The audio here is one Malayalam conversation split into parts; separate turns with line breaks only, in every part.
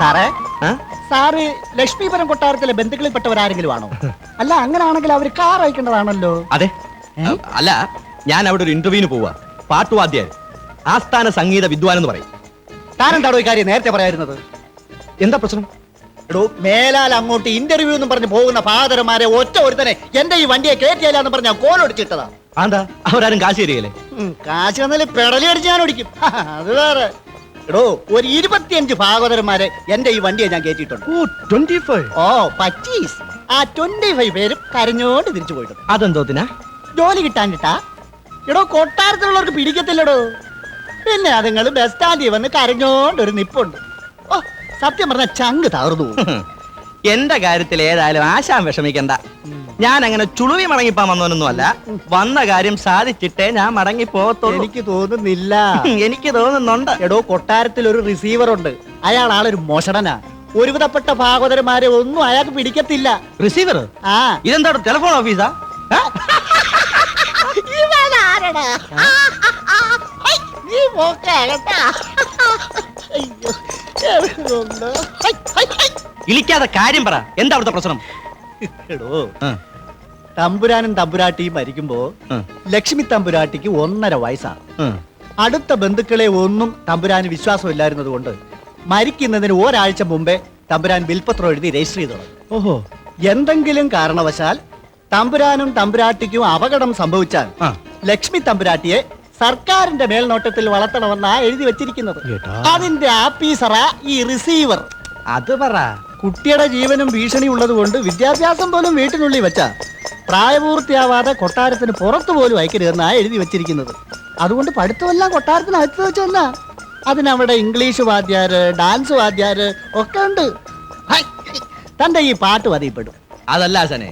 സാറേ, സാറ് ലക്ഷ്മീപുരം കൊട്ടാരത്തിലെ ബന്ധുക്കളിൽപ്പെട്ടവരാരെങ്കിലും ആണോ? അല്ല, അങ്ങനെയാണെങ്കിൽ അവർ കാർ അയക്കേണ്ടതാണല്ലോ.
അതെ, അല്ല, ഞാൻ അവിടെ ഒരു ഇന്റർവ്യൂവിന് പോവാ. പാട്ടുവാദ്യാൻ, ആസ്ഥാന സംഗീത വിദ്വാൻ എന്ന് പറയും.
താനെന്താണോ ഈ കാര്യം നേരത്തെ പറയായിരുന്നത്?
എന്താ പ്രശ്നം?
എടോ, മേലാൽ അങ്ങോട്ട് ഇന്റർവ്യൂ എന്ന് പറഞ്ഞ് പോകുന്ന ഫാദർമാരെ ഒറ്റ ഒരുത്തനെ എന്റെ ഈ വണ്ടിയെ കയറ്റിയല്ല എന്ന് പറഞ്ഞ കോലൊടിച്ചിട്ടതാ.
എന്താ അവരാരും കാശ് തരികയല്ലേ?
കാശ് തന്നാലും പെടലി അടിച്ച് ഞാൻ ഓടിക്കും. അത് വേറെ. എടോ, ഒരു 25 ഭാഗവതന്മാരെ എന്റെ ഈ വണ്ടിയെ ഞാൻ കയറ്റിയിട്ടുണ്ട്. ഓ, 25. ആ 25 പേരും കരഞ്ഞോണ്ട് തിരിച്ചു പോയിട്ടുണ്ട്.
അതെന്തോത്തിനാ?
ജോലി കിട്ടാനിട്ടാ? എടോ, കൊട്ടാരത്തിലുള്ളവർക്ക് പിടിക്കത്തില്ലടോ. പിന്നെ അതുങ്ങൾ ബസ് സ്റ്റാൻഡിൽ വന്ന് കരഞ്ഞോണ്ട് ഒരു നിപ്പുണ്ട്. ഓ, സത്യം പറഞ്ഞ ചങ്ക് തകർന്നു.
എന്റെ കാര്യത്തിൽ ഏതായാലും ആശാൻ വിഷമിക്കണ്ട. ഞാൻ അങ്ങനെ ചുളുവി മടങ്ങിപ്പാൻ വന്നവനൊന്നും അല്ല. വന്ന കാര്യം സാധിച്ചിട്ടേ ഞാൻ മടങ്ങി പോകത്തുള്ളൂ.
എനിക്ക് തോന്നുന്നില്ല.
എനിക്ക് തോന്നുന്നുണ്ട്.
എടോ, കൊട്ടാരത്തിൽ ഒരു റിസീവർ ഉണ്ട്. അയാൾ ആളൊരു മോഷണനാ. ഒരുവിധപ്പെട്ട ഭാഗവതന്മാരെ ഒന്നും അയാൾക്ക് പിടിക്കത്തില്ല.
റിസീവർ? ആ, ഇതെന്താ ടെലിഫോൺ ഓഫീസാ? ഇളിക്കാതെ കാര്യം പറ. എന്താ അവിടുത്തെ പ്രശ്നം?
എടോ, തമ്പുരാനും തമ്പുരാട്ടിയും മരിക്കുമ്പോ ലക്ഷ്മി തമ്പുരാട്ടിക്ക് 1.5 വയസ്സാണ്. അടുത്ത ബന്ധുക്കളെ ഒന്നും തമ്പുരാന് വിശ്വാസമില്ലായിരുന്നത് കൊണ്ട് മരിക്കുന്നതിന് ഒരാഴ്ച മുമ്പേ തമ്പുരാൻ ബിൽപത്രം എഴുതി രജിസ്റ്റർ ചെയ്തു.
ഓഹോ.
എന്തെങ്കിലും കാരണവശാൽ തമ്പുരാനും തമ്പുരാട്ടിക്കും അപകടം സംഭവിച്ചാൽ ലക്ഷ്മി തമ്പുരാട്ടിയെ സർക്കാരിന്റെ മേൽനോട്ടത്തിൽ വളർത്തണമെന്നാ എഴുതി വെച്ചിരിക്കുന്നത്. അതിന്റെ ആഫീസറാ ഈ റിസീവർ.
അത് പറ.
കുട്ടിയുടെ ജീവനും ഭീഷണി ഉള്ളത് കൊണ്ട് വിദ്യാഭ്യാസം പോലും വീട്ടിനുള്ളിൽ വെച്ച പ്രായപൂർത്തിയാവാതെ കൊട്ടാരത്തിന് പുറത്തു പോലും അയക്കരുതെന്നാ എഴുതി വെച്ചിരിക്കുന്നത്. അതുകൊണ്ട് പഠിത്തമെല്ലാം കൊട്ടാരത്തിന് അകത്ത് വെച്ചെന്നാ. അതിനവിടെ ഇംഗ്ലീഷ് വാദ്യാര്, ഡാൻസ് വാദ്യാര് ഒക്കെ ഉണ്ട്. തന്റെ ഈ പാട്ട് മതിപ്പെടും.
അതല്ല ആശാനെ,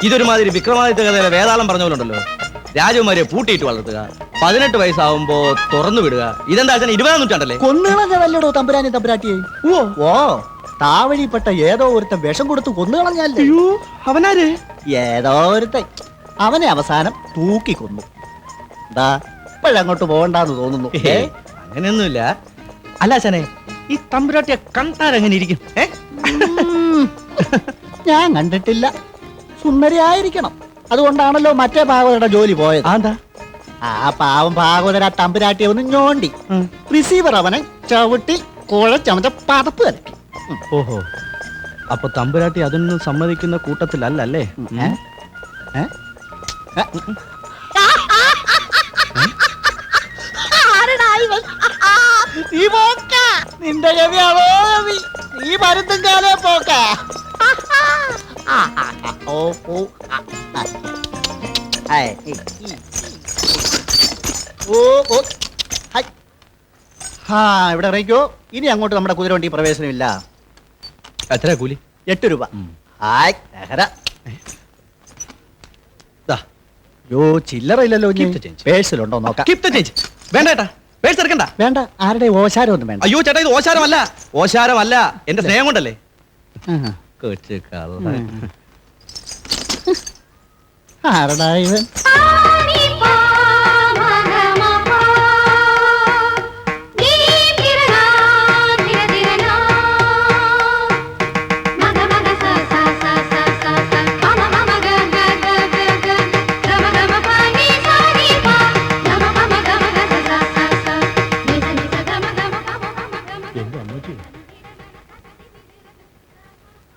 ഇതൊരു മാതിരി വിക്രമാദിത്യ കഥയിലെ വേതാളം പറഞ്ഞ പോലുണ്ടല്ലോ. രാജകുമാരിയെ പൂട്ടിയിട്ട് വളർത്തുക, 18 വയസ്സാവുമ്പോ തുറന്നു വിടുക. ഇതെന്താ ആശാനെ, 20-ാം നൂറ്റാണ്ടല്ലേ?
കൊന്നുകളഞ്ഞതല്ലടോ തമ്പുരാനെ തമ്പുരാട്ടിയെ. ഓ, താവഴിപ്പെട്ട ഏതോ ഒരുത്തൻ വിഷം കൊടുത്ത് കൊന്നുകളഞ്ഞല്ലേ.
അവനാര്?
ഏതോ ഒരുത്തൻ. അവനെ അവസാനം തൂക്കി കൊന്നു. എന്താ ഇപ്പോഴങ്ങോട്ട് പോകണ്ടെന്ന് തോന്നുന്നു.
അങ്ങനെയൊന്നുമില്ല. അല്ല ആശാനെ, ഈ തമ്പുരാട്ടിയെ കണ്ടാൽ എങ്ങനെ ഇരിക്കും?
ഞാൻ കണ്ടിട്ടില്ല. സുന്ദരിയായിരിക്കണം. അതുകൊണ്ടാണല്ലോ മറ്റേ ഭാഗവതരുടെ ജോലി പോയത്.
എന്താ?
ആ പാവം ഭാഗവതര തമ്പുരാട്ടിയെ ഒന്ന് ഞോണ്ടി റിസീവർ അവനെ ചവിട്ടി കുഴച്ചമച്ച പതപ്പ് കലക്കി.
ഓഹോ, അപ്പൊ തമ്പുരാട്ടി അതിനൊന്നും സമ്മതിക്കുന്ന കൂട്ടത്തിലല്ലേ?
നിന്റെ ഗവിയാണോ? നീ മരുന്നും കാലേ പോക്ക. ഇവിടെ ഇറങ്ങിക്കോ. ഇനി അങ്ങോട്ട് നമ്മുടെ കുതിരവണ്ടി പ്രവേശനമില്ല.
എത്ര കൂലി?
8 രൂപ. യോ, ചില്ലറ ഇല്ലല്ലോ. പേഴ്സിലുണ്ടോ നോക്കാം.
വേണ്ട, പേഴ്സ് എടുക്കണ്ട.
വേണ്ട, ആരുടെ ഓശാരം ഒന്നും വേണ്ട.
അയ്യോ ചേട്ടാ, ഇത് ഓശാരമല്ല. ഓശാരമല്ല, എന്റെ സ്നേഹം കൊണ്ടല്ലേ.
ആരടാ ഇവൻ?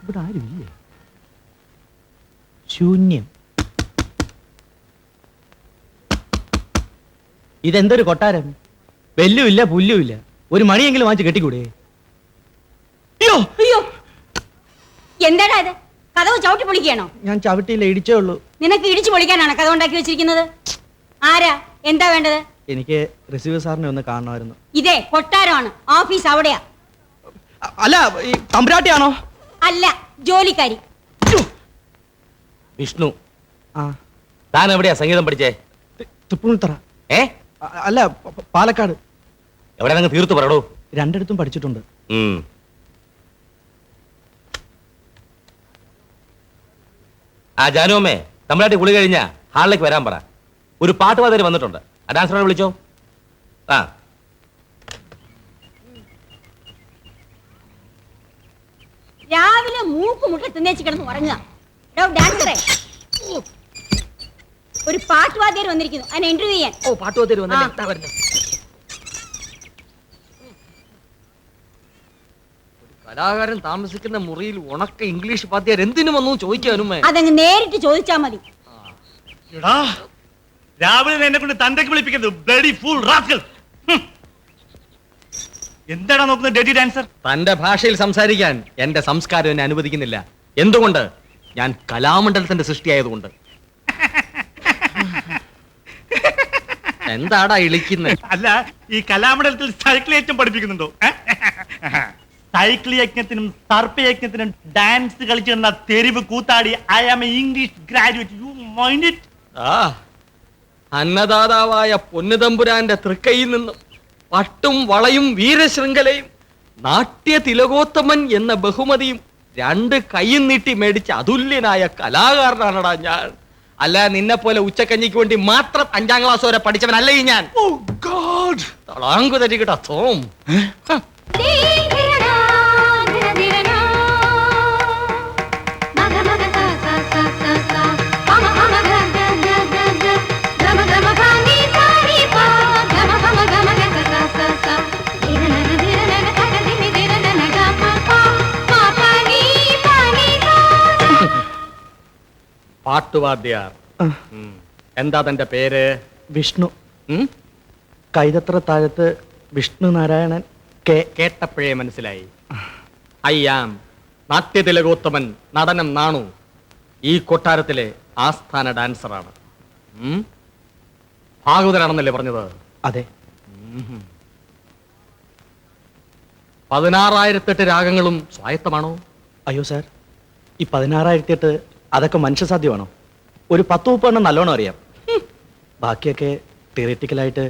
ഇവിടെ ആരുമില്ലേ? ശൂന്യം. ഇതെന്തൊരു കൊട്ടാരം? വെല്ലുമില്ല, പുല്ലുമില്ല. ഒരു മണിയെങ്കിലും വാങ്ങിച്ച് കെട്ടിക്കൂടെ? അയ്യോ
അയ്യോ, എന്താടാ ഇത്? കഥവ് ചവിട്ടി പൊളിക്കുകയാണോ?
ഞാൻ ചവിട്ടിയില്ല, ഇടിച്ചേ ഉള്ളൂ.
നിനക്ക് ഇടിച്ചു പൊളിക്കാനാണ് കഥ ഉണ്ടാക്കി വെച്ചിരിക്കുന്നത്? ആരാ? എന്താ വേണ്ടത്?
എനിക്ക് റിസീവർ സാറിനെ ഒന്ന് കാണണമായിരുന്നു.
ഇതേ കൊട്ടാരമാണ്, ഓഫീസ് അവിടെയാ.
അല്ല, ഈ തമ്പുരാട്ടിയാണോ?
അല്ല, ജോലിക്കാരി.
വിഷ്ണു, താൻ എവിടെയാ സംഗീതം പഠിച്ചേ?
തൃപ്പൂണിത്തറ. അല്ല, പാലക്കാട്.
എവിടെ നിങ്ങൾ തീർത്തു പറയടോ.
രണ്ടിടത്തും പഠിച്ചിട്ടുണ്ട്.
ആ ജാനുവമ്മേ, തമ്പുരാട്ടി കുളി കഴിഞ്ഞാ ഹാളിലേക്ക് വരാൻ പറ. ഒരു പാട്ടുപാതര് വന്നിട്ടുണ്ട്. ആ ഡാൻസറെ വിളിച്ചോ. ആ
രാവിലെ മൂക്ക് മുട്ട തിന്നേച്ച് കിടന്ന് ഉറങ്ങുക. ഡാൻസറെ, ഒരു പാട്ടുവാദ്യർ വന്നിരിക്കുന്നു, അതിനെ ഇന്റർവ്യൂ ചെയ്യാൻ.
ഓ പാട്ടുപാതര് വന്നല്ലേ, ഇതാ വരുന്നു. ഒരു കലാകാരൻ താമസിക്കുന്ന മുറിയിൽ ഉണക്ക ഇംഗ്ലീഷ് പാദ്യർ എന്തിനു വന്നു ചോദിക്കാനും
അതങ്ങ് നേരിട്ട് ചോദിച്ചാ മതി.
എടാ, രാവിലെ എന്നെ കൊണ്ട് തന്തയ്ക്ക് വിളിപ്പിക്കുന്നത് ബ്ലഡി ഫൂൾ റാസ്കൽ. എന്താടാ നോക്കുന്നത് ഡെഡി ഡാൻസർ?
തന്റെ ഭാഷയിൽ സംസാരിക്കാൻ എന്റെ സംസ്കാരം എന്നെ അനുവദിക്കുന്നില്ല. എന്തുകൊണ്ട്? ഞാൻ കലാമണ്ഡലത്തിന്റെ സൃഷ്ടിയായതുകൊണ്ട്. എന്താടാ ഇളിക്കുന്നത്?
അല്ല, ഈ കലാമണ്ഡലത്തിൽ സൈക്കിൾ യജ്ഞം പഠിപ്പിക്കുന്നുണ്ടോ? സൈക്കിൾ യജ്ഞത്തിനും സർപ്പ യജ്ഞത്തിനും ഡാൻസ് കളിച്ചിരുന്ന തെരുവ് കൂത്താടി I am a English graduate. You mind it?
ആ അന്നദാതാവായ പൊന്നുതമ്പുരാന്റെ തൃക്കൈയിൽ നിന്നും പട്ടും വളയും വീരശൃംഖലയും നാട്യ തിലകോത്തമൻ എന്ന ബഹുമതിയും രണ്ട് കൈയും നീട്ടി മേടിച്ച അതുല്യനായ കലാകാരനാണടാ ഞാൻ. അല്ല, നിന്നെ പോലെ ഉച്ചക്കഞ്ഞിക്ക് വേണ്ടി മാത്രം 5ാം ക്ലാസ് വരെ പഠിച്ചവനല്ല ഈ ഞാൻ. തളാങ്കു തരികട തോം. പാട്ടുവാദ്യാർ. എന്താ തന്റെ പേര്?
വിഷ്ണു.
ഉം?
കൈതത്ര താഴത്ത് വിഷ്ണു നാരായണൻ കെ.
കേട്ടപ്പോഴേ മനസ്സിലായി. അയ്യാം നാട്യതിലകോത്തമൻ നടനം നാണു ഈ കൊട്ടാരത്തിലെ ആസ്ഥാന ഡാൻസറാണ്. ഭാഗവതരാണെന്നല്ലേ പറഞ്ഞത്?
അതെ.
16,008 രാഗങ്ങളും സ്വായത്തമാണോ?
അയ്യോ സാർ, ഈ 16,008 അതൊക്കെ മനുഷ്യസാധ്യമാണോ? ഒരു 10-30 എണ്ണം നല്ലോണം അറിയാം. ബാക്കിയൊക്കെ തിയറിറ്റിക്കലായിട്ട്.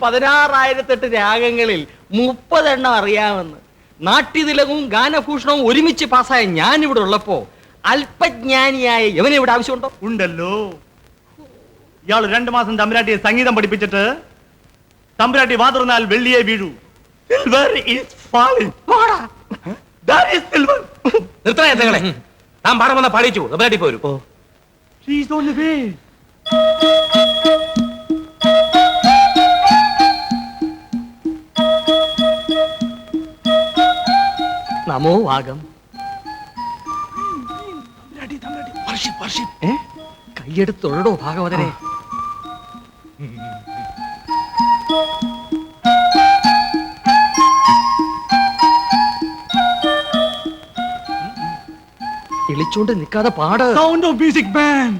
16,008 രാഗങ്ങളിൽ 30 എണ്ണം അറിയാമെന്ന് നാട്യതിലകവും ഗാനഭൂഷണവും ഒരുമിച്ച് പാസ്സായ ഞാൻ ഇവിടെ ഉള്ളപ്പോ അല്പജ്ഞാനിയായ ഇവനെ ഇവിടെ ആവശ്യമുണ്ടോ?
ഉണ്ടല്ലോ. ഇയാൾ 2 മാസം തമ്പുരാട്ടിയെ സംഗീതം പഠിപ്പിച്ചിട്ട് തമ്പുരാട്ടി വാതുറന്നാൽ വെള്ളിയെ വീഴൂ. Silver is falling. That is silver.
നിർത്തണേ. താൻ പാടാൻ വന്ന പാടിച്ചു. തമ്പുരാട്ടി പോരും.
ഓ,
She is on the way.
നമോ വാഗം. കൈയെടുത്തൊഴടോ ഭാഗവതരെ. ഇളിച്ചോണ്ട് നിൽക്കാതെ പാട്.
Sound of music band.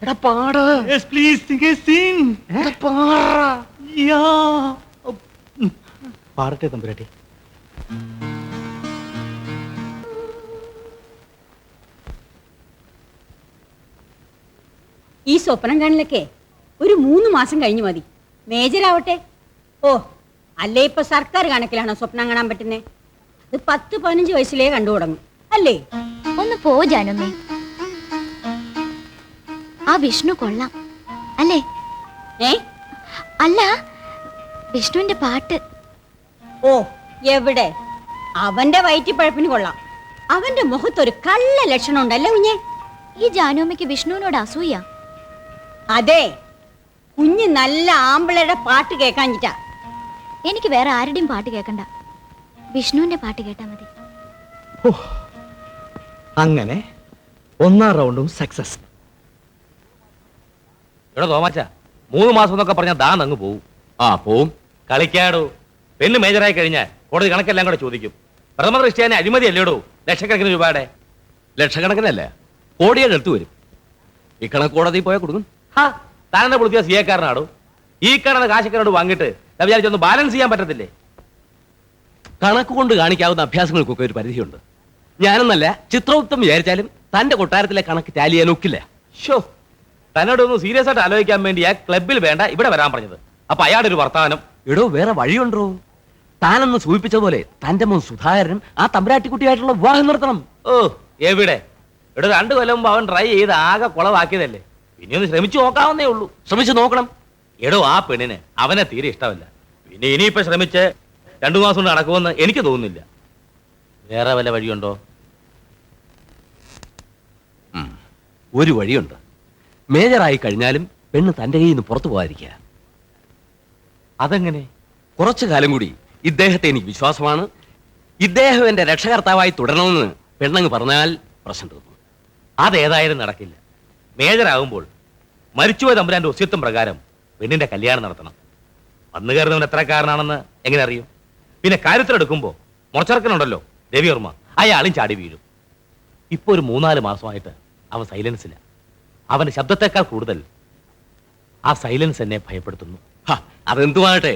എടാ പാട്.
Yes, please sing a scene. Yeah.
പാടട്ടെ തമ്പുരാട്ടി.
ഈ സ്വപ്നം കാണലൊക്കെ ഒരു 3 മാസം കഴിഞ്ഞു മതി. മേജറാവട്ടെ. ഓ, അല്ലേ ഇപ്പൊ സർക്കാർ കണക്കിലാണോ സ്വപ്നം കാണാൻ പറ്റുന്നേ? അത് 10-15 വയസ്സിലേ കണ്ടു തുടങ്ങും അല്ലേ?
ഒന്ന് പോ ജാനമ്മേ. ആ വിഷ്ണു കൊള്ളാം അല്ലേ? അല്ല, വിഷ്ണുവിന്റെ പാട്ട്.
ഓ, എവിടെ? അവന്റെ വയറ്റിപ്പഴപ്പിന് കൊള്ളാം. അവന്റെ മുഖത്തൊരു കള്ള ലക്ഷണം ഉണ്ടല്ലേ കുഞ്ഞെ?
ഈ ജാനുമ്മയ്ക്ക് വിഷ്ണുവിനോട് അസൂയ.
അതെ, കുഞ്ഞ് നല്ല ആമ്പിളയുടെ പാട്ട് കേൾക്കാഞ്ഞിട്ടാ.
എനിക്ക് വേറെ ആരുടെയും പാട്ട് കേൾക്കണ്ട, വിഷ്ണുവിന്റെ പാട്ട് കേട്ടാ മതി.
അങ്ങനെ 1ാം റൗണ്ടും സക്സസ്.
ഇവിടെ തോമാച്ച 3 മാസം എന്നൊക്കെ പറഞ്ഞാൽ ദാൻ അങ്ങ് പോവും. ആ പോവും. കളിക്കാടോ. പെണ്ണ് മേജറായി കഴിഞ്ഞാൽ കോടതി കണക്കെല്ലാം കൂടെ ചോദിക്കും. പ്രഥമ ദൃഷ്ടിയാനെ അഴിമതി അല്ലേടോ ലക്ഷക്കണക്കിന് രൂപയുടെ.
ലക്ഷക്കണക്കിനല്ല, കോടിയുടെ അടുത്ത് വരും. ഈ കണക്ക് കോടതി പോയാൽ കൊടുക്കും.
താനെന്നെ പൊളിച്ച സിയക്കാരനാടോ. ഈ കാണുന്ന കാശക്കാരോട് വാങ്ങിയിട്ട് വിചാരിച്ചൊന്ന് ബാലൻസ് ചെയ്യാൻ പറ്റത്തില്ലേ?
കണക്ക് കൊണ്ട് കാണിക്കാവുന്ന അഭ്യാസങ്ങൾക്കൊക്കെ ഒരു പരിധിയുണ്ട്. ഞാനെന്നല്ല, ചിത്രഗുപ്തം വിചാരിച്ചാലും തന്റെ കൊട്ടാരത്തിലെ കണക്ക് ടാലി ചെയ്യാൻ ഒക്കില്ല.
ഷോ, തന്നോടൊന്ന് സീരിയസ് ആയിട്ട് ആലോചിക്കാൻ വേണ്ടി ആ ക്ലബിൽ വേണ്ട ഇവിടെ വരാൻ പറഞ്ഞത്. അപ്പൊ അയാളുടെ ഒരു വർത്തമാനം.
എടോ, വേറെ വഴിയുണ്ടോ? താനെന്ന് സൂചിപ്പിച്ച പോലെ തന്റെ മോൻ സുധാകരനും ആ തമ്പുരാട്ടിക്കുട്ടിയായിട്ടുള്ള വിവാഹം നടത്തണം.
ഓ, എവിടെ? ഇവിടെ 2 കൊല്ലം മുമ്പ് അവൻ ട്രൈ ചെയ്ത് ആകെ കുളവാക്കിയതല്ലേ. പിന്നെ ഒന്ന് ശ്രമിച്ചു നോക്കാവുന്നേ ഉള്ളൂ.
ശ്രമിച്ചു നോക്കണം.
എടോ ആ പെണ്ണിന് അവനെ തീരെ ഇഷ്ടമല്ല. പിന്നെ ഇനിയിപ്പോ ശ്രമിച്ച് 2 മാസം കൊണ്ട് നടക്കുമെന്ന് എനിക്ക് തോന്നുന്നില്ല. വേറെ വല്ല വഴിയുണ്ടോ?
ഒരു വഴിയുണ്ട്. മേജറായി കഴിഞ്ഞാലും പെണ്ണ് തന്റെ കയ്യിൽ നിന്ന് പുറത്തു പോകാതിരിക്കുക.
അതെങ്ങനെ?
കുറച്ചു കാലം കൂടി ഇദ്ദേഹത്തെ എനിക്ക് വിശ്വാസമാണ്. ഇദ്ദേഹം എന്റെ രക്ഷകർത്താവായി തുടരണമെന്ന് പെണ്ണങ്ങ് പറഞ്ഞാൽ പ്രശ്നം തീർന്നു.
അതേതായാലും നടക്കില്ല. മേജറാകുമ്പോൾ മരിച്ചുപോയ തമ്പുരാന്റെ ഒസ്യത്വം പ്രകാരം പെണ്ണിന്റെ കല്യാണം നടത്തണം. വന്നു കയറുന്നവൻ എത്രക്കാരനാണെന്ന് എങ്ങനെ അറിയും? പിന്നെ കാര്യത്തിലെടുക്കുമ്പോ മുറച്ചെറുക്കനുണ്ടല്ലോ രവിവർമ്മ, അയാളും ചാടി വീഴും. ഇപ്പൊ ഒരു 3-4 മാസമായിട്ട് അവൻ സൈലൻസില്ല. അവന്റെ ശബ്ദത്തെക്കാൾ കൂടുതൽ ആ സൈലൻസ് എന്നെ ഭയപ്പെടുത്തുന്നു.
അതെന്തുമാകട്ടെ,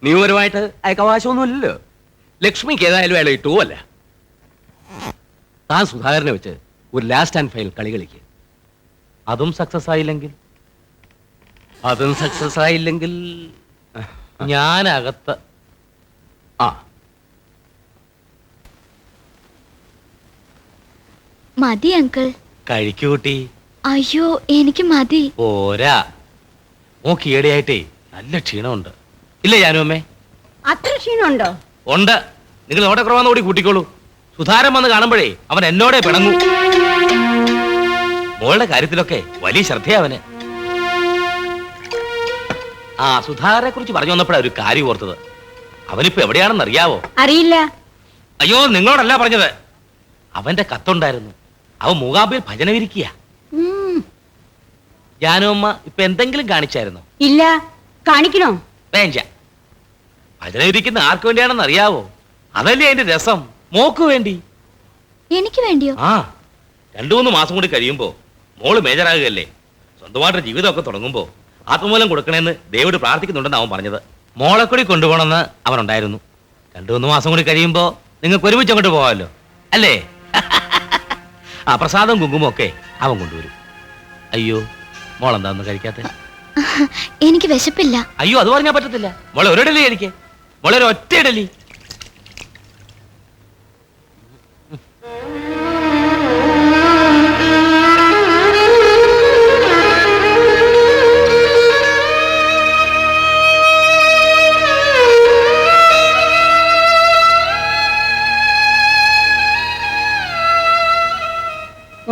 നിയമപരമായിട്ട് അയക്ക് അവകാശമൊന്നുമില്ലല്ലോ. ലക്ഷ്മിക്ക് ഏതായാലും അയാൾ ഇട്ടുവല്ല. താൻ സുധാകരനെ വെച്ച് ഒരു ലാസ്റ്റ് ആൻഡ് ഫൈനൽ കളി കളിക്കുക.
അതും സക്സസ് ആയില്ലെങ്കിൽ ഞാനകത്ത്.
മതി അങ്കിൾ.
കഴിക്കൂട്ടി.
അയ്യോ എനിക്ക് മതി.
പോരാ, നോക്കി ഈടെയായിട്ടേ നല്ല ക്ഷീണമുണ്ട്. ഇല്ല ജാനുവമ്മേ?
അത്ര ക്ഷീണമുണ്ടോ?
ഉണ്ട്. നിങ്ങൾ ഓടക്കുറവാന്ന് കൂടി കൂട്ടിക്കോളൂ. സുധാരൻ വന്ന് കാണുമ്പോഴേ അവൻ എന്നോടെ പിണങ്ങും. മോളുടെ കാര്യത്തിലൊക്കെ വലിയ ശ്രദ്ധയവന്. സുധാകരനെ കുറിച്ച് പറഞ്ഞു വന്നപ്പോഴാണ് ഒരു കാര്യം ഓർത്തത്. അവനിപ്പോ എവിടെയാണെന്ന് അറിയാവോ?
അറിയില്ല.
അയ്യോ, നിങ്ങളോടല്ല പറഞ്ഞത്. അവന്റെ കത്തുണ്ടായിരുന്നു. അവൻ മൂകാംബിയിൽ ഭജനവിരിക്കുക. ജാനുവമ്മ ഇപ്പൊ എന്തെങ്കിലും കാണിച്ചായിരുന്നോ?
ഇല്ല. കാണിക്കണോ?
വേണ്ട. ഭജനവിരിക്കുന്ന ആർക്ക് വേണ്ടിയാണെന്ന് അറിയാവോ? അതല്ലേ അതിന്റെ രസം. മോക്ക് വേണ്ടി.
എനിക്ക് വേണ്ടിയോ?
2-3 മാസം കൂടി കഴിയുമ്പോ മോള് മേജറാകുകയല്ലേ. സ്വന്തമായിട്ട് ജീവിതമൊക്കെ തുടങ്ങുമ്പോ ആത്മമൂലം കൊടുക്കണേന്ന് ദേവോട് പ്രാർത്ഥിക്കുന്നുണ്ടെന്ന് അവൻ പറഞ്ഞത്. മോളെ കൂടി കൊണ്ടുപോകണമെന്ന് അവനുണ്ടായിരുന്നു. 2-3 മാസം കൂടി കഴിയുമ്പോ നിങ്ങൾക്ക് ഒരുമിച്ച് അങ്ങോട്ട് പോകാമല്ലോ, അല്ലേ? പ്രസാദം കുങ്കുമം ഒക്കെ അവൻ കൊണ്ടുവരും. അയ്യോ, മോളെന്താന്ന് കഴിക്കാത്ത?
എനിക്ക് വിശപ്പില്ല.
അയ്യോ, അത് പറഞ്ഞാൽ പറ്റത്തില്ല. മോളെ ഒരു ഇഡലി കഴിക്കേ. മോളെ ഒരു ഒറ്റ ഇഡലി.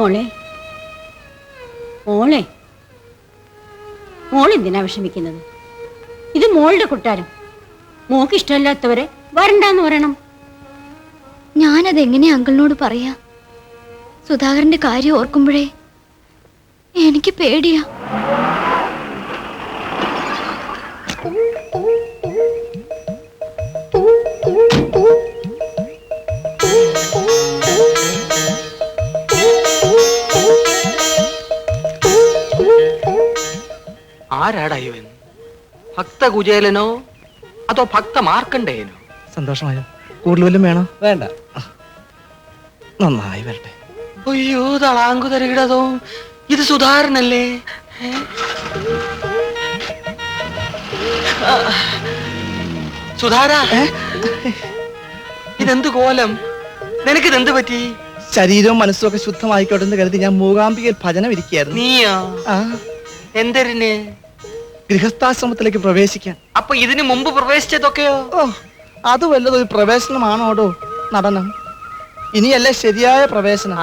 മോളെ, മോളെ, മോളെന്തിനാ വിഷമിക്കുന്നത്? ഇത് മോളുടെ കൊട്ടാരം. മോക്ക് ഇഷ്ടമല്ലാത്തവരെ വരണ്ടാന്ന് പറയണം.
ഞാനതെങ്ങനെയാ അങ്കിളിനോട് പറയാ? സുധാകരന്റെ കാര്യം ഓർക്കുമ്പോഴേ എനിക്ക് പേടിയാ.
ആരാടാ ഇവൻ? ഭക്തകുചേലനോ അതോ ഭക്ത മാർക്കണ്ടേയനോ?
സന്തോഷമായോ? കൂടുതൽ വല്ലതും വേണോ? വേണ്ട, നന്നായി വരട്ടെ.
അയ്യോ, തളാങ്കുതരകിടതോ, ഇത് സുധാകരനല്ലേ? സുധാര, ഇതെന്ത് കോലം? നിനക്കിതെന്ത് പറ്റി?
ശരീരവും മനസ്സും ഒക്കെ ശുദ്ധമായിക്കോട്ടെ എന്ന് കരുതി ഞാൻ മൂകാംബികയിൽ ഭജനം ഇരിക്കുകയായിരുന്നു.
നീയോ? എന്തരിന്?
ഗൃഹസ്ഥാശ്രമത്തിലേക്ക് പ്രവേശിക്കാൻ.
അപ്പൊ ഇതിനു മുമ്പ് പ്രവേശിച്ചതൊക്കെയോ?
അത് വല്ലതൊരു പ്രവേശനമാണോടോ നടനം? ഇനിയല്ലേ ശരിയായ പ്രവേശനം.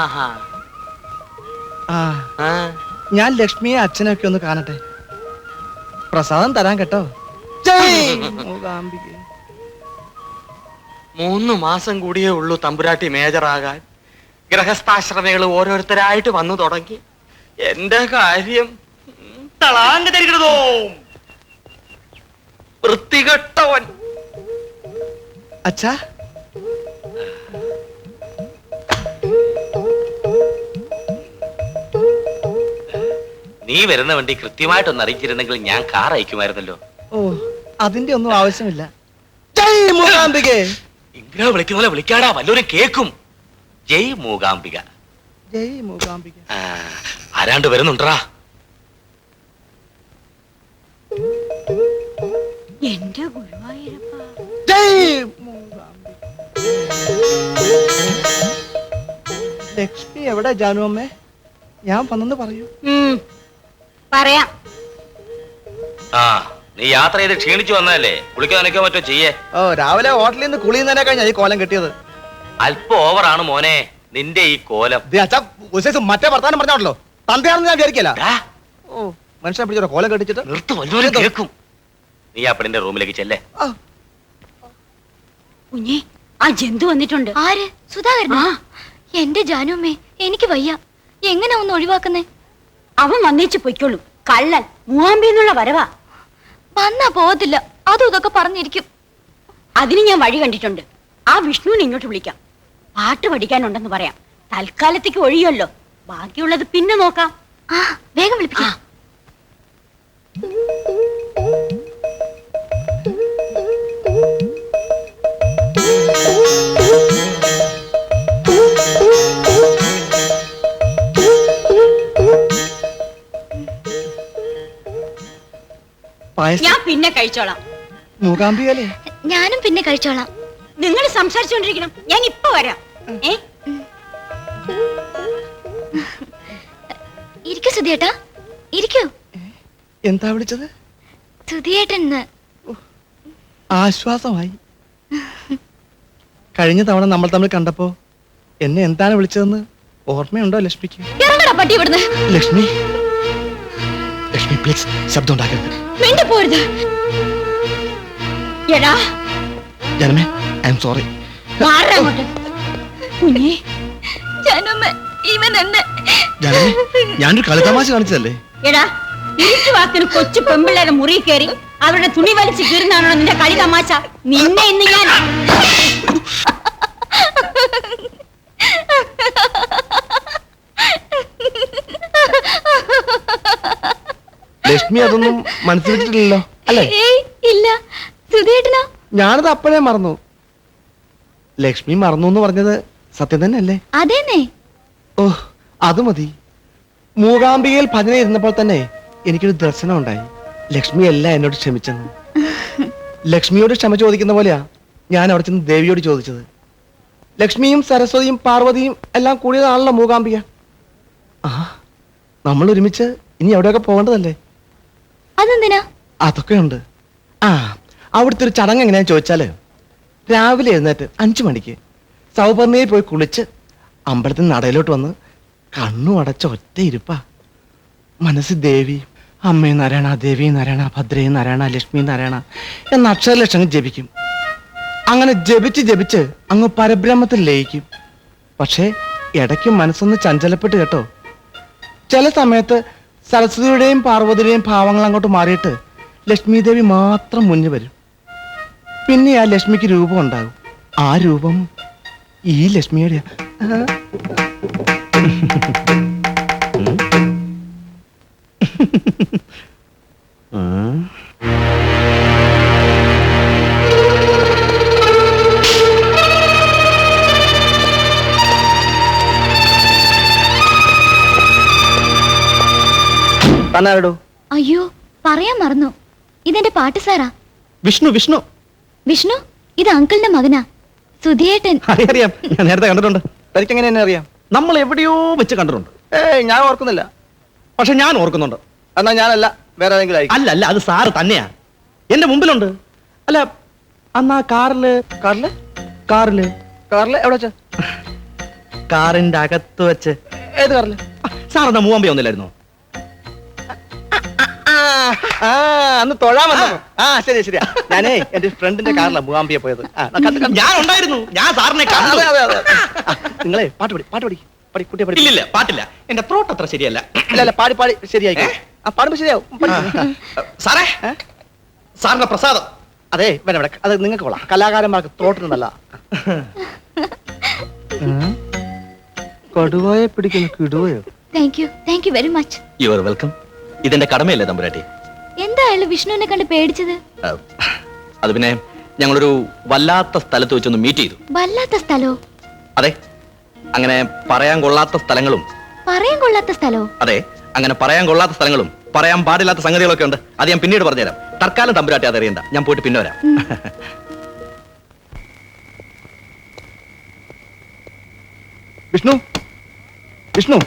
ഞാൻ ലക്ഷ്മിയെ അച്ഛനൊക്കെ ഒന്ന് കാണട്ടെ. പ്രസാദം തരാൻ കേട്ടോ.
3 മാസം കൂടിയേ ഉള്ളൂ തമ്പുരാട്ടി മേജറാകാൻ. ഗൃഹസ്ഥാശ്രമികൾ ഓരോരുത്തരായിട്ട് വന്നു തുടങ്ങി. എന്റെ കാര്യം വൃത്തികെട്ടവൻ.
അച്ഛാ,
നീ വരുന്ന വണ്ടി കൃത്യമായിട്ടൊന്ന് അറിയിച്ചിരുന്നെങ്കിൽ ഞാൻ കാർ അയക്കുമായിരുന്നല്ലോ.
അതിന്റെ ഒന്നും ആവശ്യമില്ല. ജയ് മൂകാംബികേ.
ഇങ്ങനെ വിളിക്കുന്ന പോലെ വിളിക്കാടാ, വല്ലവരും കേക്കും. ജയ് മൂകാംബിക.
ജയ് മൂകാംബിക.
ആരാണ്ട് വരുന്നുണ്ടാ?
എന്റെ ഗുരുവായൂരപ്പ.
ജയ് മൂകാംബിക.
ലക്ഷ്മി എവിടെ ജാനു അമ്മേ? ഞാൻ വന്നെന്ന് പറയൂ.
പറയാം.
ആ നീ യാത്ര ചെയ്ത് ക്ഷീണിച്ചു വന്നതല്ലേ, കുളിക്കാൻ നനയ്ക്കോ മറ്റോ ചെയ്യേ.
ഓ, രാവിലെ ഹോട്ടലിൽ നിന്ന് കുളിയുന്നതിനെ കഴിഞ്ഞാ ഈ കോലം കെട്ടിയത്.
അല്പം ഓവറാണ് മോനെ നിന്റെ ഈ കോലം.
അച്ഛാ മറ്റേ വർത്താനം പറഞ്ഞോളല്ലോ, തന്തയാണെന്ന് ഞാൻ വിചാരിക്കല. ഓ, മനുഷ്യനെ പിടിച്ചോ കോലം കെട്ടിച്ചിട്ട്.
നിർത്ത്, വല്ലവരും കേൾക്കും. നീ ആ പെണ്ണിന്റെ റൂമിലേക്ക് ചെല്ലേ.
കുഞ്ഞേ, ആ ജന്തു വന്നിട്ടുണ്ട്.
ആര്? സുധാകരനാ? എന്റെ ജാനുമ്മേ, എനിക്ക് വയ്യ. എങ്ങനെ ഒന്ന് ഒഴിവാക്കുന്നേ?
അവൻ വന്നേച്ച് പൊയ്ക്കോളും. കള്ളൻ മൂവാമ്പിന്നുള്ള വരവാ.
വന്നാ പോകത്തില്ല. അതും ഇതൊക്കെ പറഞ്ഞിരിക്കും.
അതിന് ഞാൻ വഴി കണ്ടിട്ടുണ്ട്. ആ വിഷ്ണുവിനെ ഇങ്ങോട്ട് വിളിക്കാം. പാട്ട് പഠിക്കാനുണ്ടെന്ന് പറയാം. തൽക്കാലത്തേക്ക് ഒഴിയല്ലോ, ബാക്കിയുള്ളത് പിന്നെ നോക്കാം.
ആ, വേഗം വിളിപ്പിക്കാം.
ഞാൻ പിന്നെ കഴിച്ചോളാം.
മൂകാംബികല്ലേ?
ഞാനും പിന്നെ കഴിച്ചോളാം.
നിങ്ങൾ സംസാരിച്ചുകൊണ്ടിരിക്കണം, ഞാൻ ഇപ്പൊ വരാം.
ഇരിക്കൂ സുധിയേട്ടാ, ഇരിക്കൂ.
എന്താ വിളിച്ചത്?
സുധിയേട്ടൻ.
ആശ്വാസമായി. കഴിഞ്ഞ തവണ നമ്മൾ തമ്മിൽ കണ്ടപ്പോ എന്നെ എന്താണ് വിളിച്ചതെന്ന് ഓർമ്മയുണ്ടോ ലക്ഷ്മിക്ക്?
ഇറങ്ങടാ പട്ടി ഇവിടുന്ന്.
ലക്ഷ്മി, ലക്ഷ്മി പ്ലീസ് ശബ്ദം ഉണ്ടാക്കരുത്.
മിണ്ടി പോരുത്.
എടാ
ജനമേ, ഐ എം സോറി.
കുഞ്ഞേ,
ജാനുമ്മേ, ഇവൻ എന്നെ.
ജനമേ, ഞാനൊരു കളിതമാശ കാണിച്ചതല്ലേ.
എടാ, ഇരിച്ചു വാക്കിന് കൊച്ചു പെമ്പിള്ളേരെ മുറി കയറി അവരുടെ തുണി വലിച്ച് കീറുന്നാണോ നിന്റെ കളി തമാശ? നിന്നെ ഇന്ന് ഞാൻ.
ലക്ഷ്മി അതൊന്നും മനസ്സിലിട്ടില്ലല്ലോ അല്ലേ?
ഇല്ല. സുധിയേട്ടനോ?
ഞാനത് അപ്പോഴേ മറന്നു. ലക്ഷ്മി മറന്നു എന്ന് പറഞ്ഞത് സത്യം തന്നെ അല്ലേ?
അതേന്നെ.
ഓ, അത് മതി. മൂകാംബികയിൽ ഭജന ഇരുന്നപ്പോൾ തന്നെ എനിക്കൊരു ദർശനം ഉണ്ടായി. ലക്ഷ്മി എല്ലാം എന്നോട് ക്ഷമിച്ചെന്ന്. ലക്ഷ്മിയോട് ക്ഷമ ചോദിക്കുന്ന പോലെയാ ഞാൻ അവിടെ ചെന്ന് ദേവിയോട് ചോദിച്ചത്. ലക്ഷ്മിയും സരസ്വതിയും പാർവതിയും എല്ലാം കൂടിയതാണല്ലോ മൂകാംബിക. ആ, നമ്മൾ ഒരുമിച്ച് ഇനി എവിടെയൊക്കെ പോകേണ്ടതല്ലേ?
അതെന്തിനാ?
അതൊക്കെ ഉണ്ട്. ആ, അവിടുത്തെ ഒരു ചടങ്ങ് എങ്ങനെയാന്ന് ചോദിച്ചാല്, രാവിലെ എഴുന്നേറ്റ് 5 മണിക്ക് സൗപർണിയിൽ പോയി കുളിച്ച് അമ്പലത്തിൽ നടയിലോട്ട് വന്ന് കണ്ണു അടച്ച ഒറ്റ ഇരിപ്പാ. മനസ്സിൽ ദേവി, അമ്മേ നാരായണ, ദേവി നാരായണ, ഭദ്രേ നാരായണ, ലക്ഷ്മി നാരായണ എന്ന അക്ഷരലക്ഷങ്ങൾ ജപിക്കും. അങ്ങനെ ജപിച്ച് ജപിച്ച് അങ്ങ് പരബ്രഹ്മത്തിൽ ലയിക്കും. പക്ഷേ ഇടയ്ക്ക് മനസ്സൊന്ന് ചഞ്ചലപ്പെട്ട് കേട്ടോ. ചില സമയത്ത് സരസ്വതിയുടെയും പാർവതിയുടെയും ഭാവങ്ങൾ അങ്ങോട്ട് മാറിയിട്ട് ലക്ഷ്മി ദേവി മാത്രം മുന്നിൽ വരും. പിന്നെ ആ ലക്ഷ്മിക്ക് രൂപം ഉണ്ടാകും. ആ രൂപം ഈ ലക്ഷ്മിയുടെ.
അയ്യോ, പറയാൻ മറന്നു. ഇതെന്റെ പാട്ട് സാറാ.
വിഷ്ണു. വിഷ്ണു
വിഷ്ണു, ഇത് അങ്കിളിന്റെ മകനാ, സുധിയേട്ടൻ.
അറിയാം, ഞാൻ നേരത്തെ കണ്ടിട്ടുണ്ട്. തനിക്ക് എങ്ങനെ എന്നെ അറിയാം? നമ്മൾ എവിടെയോ വെച്ച് കണ്ടിട്ടുണ്ട്. ഞാൻ ഓർക്കുന്നില്ല. പക്ഷെ ഞാൻ ഓർക്കുന്നുണ്ട്. എന്നാ ഞാനല്ല, വേറെ ഏതെങ്കിലും. അല്ല അല്ല, അത് സാറ് തന്നെയാ. എന്റെ മുമ്പിലുണ്ട്. അല്ല, അന്നാ കാറില് എവിടെ വെച്ച്? കാറിന്റെ അകത്ത് വെച്ച്. ഏത് കാറില്? സാർ എന്നാ മൂവാമ്പി ഒന്നില്ലായിരുന്നോ? അന്ന് തൊഴാൻ വന്നു. ആ, ശരി ശരിയാ. ഞാനേ എന്റെ ഫ്രണ്ടിന്റെ കാറിലാ മൂവാമ്പിയെ പോയത്. ഞാൻ ഉണ്ടായിരുന്നു. ഞാൻ സാറിനെ കണ്ടു. നിങ്ങളെ പാട്ട് പഠി കുട്ടിയെ പഠി. ഇല്ല, പാട്ടില്ല. എന്റെ ത്രോട്ട് അത്ര ശരിയല്ല. അല്ല, പാടി ശരിയായി. പാടുമ്പോ ശരിയാവും. സാറേ, സാറിന്റെ പ്രസാദം. അതെ, വേണ്ട, അത് നിങ്ങൾക്ക് കൊള്ളാം. കലാകാരന്മാർക്ക് ത്രോട്ടിനുണ്ടല്ല. കടുവയെ പിടിക്കുന്ന കിടുവയോ?
Thank you very much.
You are welcome. ഇതെന്റെ കടമയല്ലേ തമ്പുരാട്ടി?
എന്തായാലും വിഷ്ണുവിനെ കണ്ട് പേടിച്ചത്?
അത് പിന്നെ ഞങ്ങളൊരു വല്ലാത്ത സ്ഥലത്ത് വെച്ചൊന്ന് മീറ്റ് ചെയ്തു.
വല്ലാത്ത സ്ഥലോ?
അതെ, അങ്ങനെ പറയാൻ കൊള്ളാത്ത സ്ഥലങ്ങളും.
പറയാൻ കൊള്ളാത്ത സ്ഥലോ?
അതെ, അങ്ങനെ പറയാൻ കൊള്ളാത്ത സ്ഥലങ്ങളും പറയാൻ പാടില്ലാത്ത സംഗതികളൊക്കെ ഉണ്ട്. അത് ഞാൻ പിന്നീട് പറഞ്ഞുതരാം. തൽക്കാലം തമ്പുരാട്ടി അതറിയണ്ട. ഞാൻ പോയിട്ട് പിന്നെ വരാം. വിഷ്ണു, വിഷ്ണു.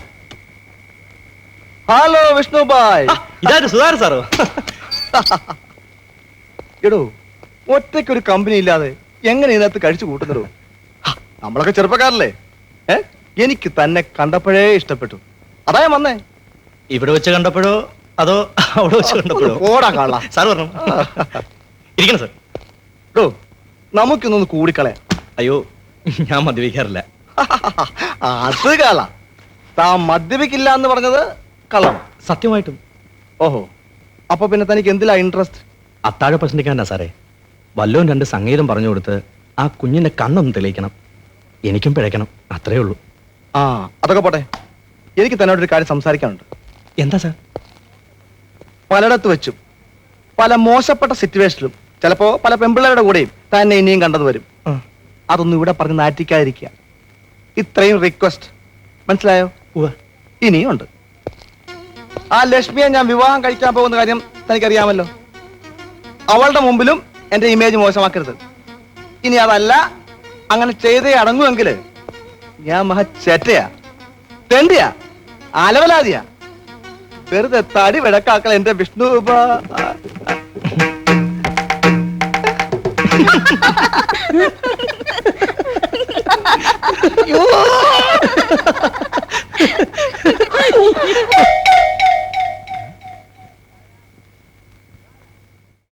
Hello Vishnu bye.
ഇതായിട്ട് സുധാകർ സാറോ?
എടോ, ഒറ്റയ്ക്കൊരു കമ്പനി ഇല്ലാതെ എങ്ങനെ ഇതിനകത്ത് കഴിച്ചു കൂട്ടുന്നതോ? നമ്മളൊക്കെ ചെറുപ്പക്കാരല്ലേ? എനിക്ക് തന്നെ കണ്ടപ്പോഴേ ഇഷ്ടപ്പെട്ടു, അതാ ഞാൻ വന്നേ.
ഇവിടെ വെച്ച് കണ്ടപ്പോഴോ അതോ അവിടെ വെച്ച് കണ്ടപ്പോഴോ?
ഓടാ കാള.
സാർ പറഞ്ഞു. ഇരിക്കണം സാർ.
എടോ, നമുക്കൊന്നൊന്ന് കൂടിക്കളയാം.
അയ്യോ, ഞാൻ മദ്യപിക്കാറില്ല.
അത് കാള. താൻ മദ്യപിക്കില്ല എന്ന് പറഞ്ഞത് കള്ളം.
സത്യമായിട്ടും.
ഓഹോ, അപ്പൊ പിന്നെ തനിക്ക് എന്തിലാ ഇൻട്രസ്റ്റ്?
അത്താഴ പ്രശ്നിക്കാനാ സാറേ. വല്ലോം 2 സംഗീതം പറഞ്ഞു കൊടുത്ത് ആ കുഞ്ഞിന്റെ കണ്ണൊന്ന് തെളിയിക്കണം. എനിക്കും പിഴയ്ക്കണം, അത്രേ ഉള്ളൂ.
ആ, അതൊക്കെ പോട്ടെ. എനിക്ക് തന്നോടൊരു കാര്യം സംസാരിക്കാനുണ്ട്.
എന്താ സാർ?
പലയിടത്ത് വെച്ചും പല മോശപ്പെട്ട സിറ്റുവേഷനിലും ചിലപ്പോ പല പെമ്പിള്ളേരുടെ കൂടെയും തന്നെ ഇനിയും കണ്ടത് വരും. അതൊന്നും ഇവിടെ പറഞ്ഞ് നാറ്റിക്കാതിരിക്കുക. ഇത്രയും റിക്വസ്റ്റ് മനസ്സിലായോ? ഇനിയും ഉണ്ട്. ആ ലക്ഷ്മിയെ ഞാൻ വിവാഹം കഴിക്കാൻ പോകുന്ന കാര്യം തനിക്കറിയാമല്ലോ. അവളുടെ മുമ്പിലും എന്റെ ഇമേജ് മോശമാക്കരുത്. ഇനി അതല്ല, അങ്ങനെ ചെയ്തേ അടങ്ങുമെങ്കിൽ ഞാൻ മഹ ചേറ്റയാ, തെണ്ടിയാ, അലവലാതിയാ. വെറുതെ തടി വിടക്കാക്കൾ എന്റെ വിഷ്ണു.